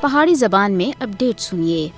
پہاڑی زبان میں اپڈیٹ سنیے۔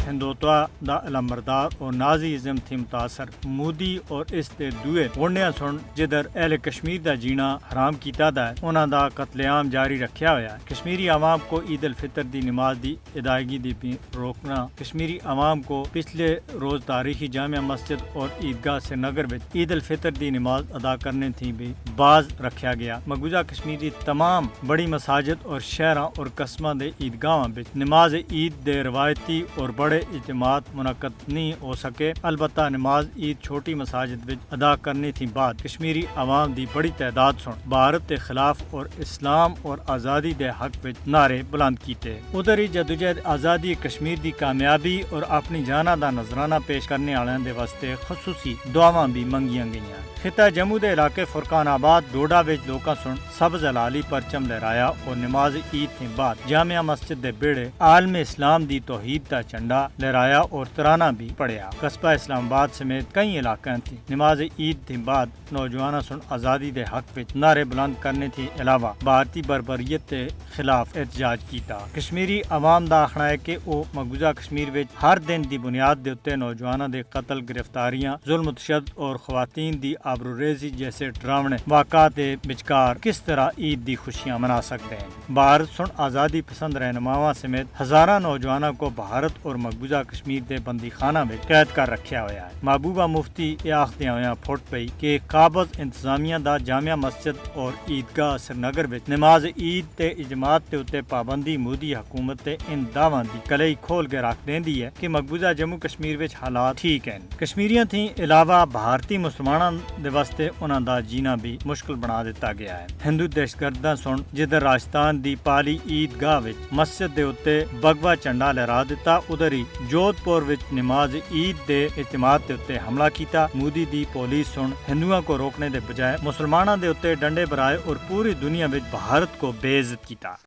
ہندوتوا دا علمبردار اور نازیزم تھی متاثر مودی اور اس دے دوئے گوڑنیا سن جدھر اہل کشمیر دا جینا حرام کیتا دا ہے انہاں دا قتل عام جاری رکھیا ہویا ہے۔ کشمیری عوام کو عید الفطر دی نماز دی ادائیگی دی بھی روکنا کشمیری عوام کو پچھلے روز تاریخی جامع مسجد اور عیدگاہ سری نگر وچ عید الفطر دی نماز ادا کرنے تھی بھی باز رکھیا گیا۔ مقبوضہ کشمیر دی تمام بڑی مساجد اور شہراں اور قصباں دے عیدگاہاں وچ نماز عید دے روایتی اور بڑے اجتماعات منعقد نہیں ہو سکے، البتہ نماز عید چھوٹی مساجد وچ ادا کرنے تھی بعد کشمیری عوام دی بڑی تعداد سن بھارت کے خلاف اور اسلام اور آزادی دے حق وچ نعرے بلند کیتے۔ ادھر ہی جدوجہد آزادی کشمیر دی کامیابی اور اپنی جانہ دا نذرانہ پیش کرنے والوں دے واسطے خصوصی دعاواں بھی منگیاں گئیاں۔ خطہ جموں دے علاقے فرقان آباد ڈوڈا وچ لوکاں سن سبز ہلالی پرچم لہرایا اور نماز عید تھی بعد جامع مسجد دے بیڑے عالم اسلام دی توحید دا جھنڈا لہرایا اور ترانہ بھی پڑھیا۔ قصبہ اسلام آباد سمیت کئی علاقے تھی نماز عید تھی بعد نوجوانوں سن آزادی دے حق وچ نعرے بلند کرنے تھی علاوہ بھارتی بربریت کے خلاف احتجاج کیتا۔ کشمیری عوام دا آخنا ہے کہ وہ مقبوضہ کشمیر وچ ہر دن دی بنیاد دے اتے نوجوانوں دے قتل، گرفتاریاں، ظلم و تشدد اور خواتین دی آبروریزی جیسے ڈراونے واقعات دے بچکار کس طرح عید دی خوشیاں منا سکتے ہیں۔ بھارت سن آزادی پسند رہنماواں سمیت ہزارہ نوجوانوں کو بھارت اور مقبوضہ کشمیر دے بندی خانہ میں قید کر رکھیا ہوا ہے۔ محبوبہ مفتی یہ آخدیاں ہویاں پھٹ پئی کہ قابض انتظامیہ دا جامع مسجد اور عیدگاہ سری نگر وچ نماز عید تے اجماعت تے اتے پابندی مودی حکومت تے ان دعواں دی کلئی کھول کے رکھ دیندی ہے کہ مقبوضہ جموں کشمیر وچ حالات ٹھیک ہیں۔ کشمیریاں تھی علاوہ بھارتی مسلماناں دے واسطے انہاں دا جینا بھی مشکل بنا دیتا گیا ہے۔ ہندو دہشت گرداں سن جدھر راجستھان دی پالی عیدگاہ وچ مسجد دے اتے بگوا جھنڈا لہرا دیتا، ادھر ہی جودھ پور وچ نماز عید دے اجتماع دے اتے حملہ کیتا۔ مودی دی پولیس سن ہندوؤں کو روکنے دے بجائے مسلماناں دے اتے ڈنڈے برائے اور پوری دنیا وچ بھارت کو بے عزت کیتا۔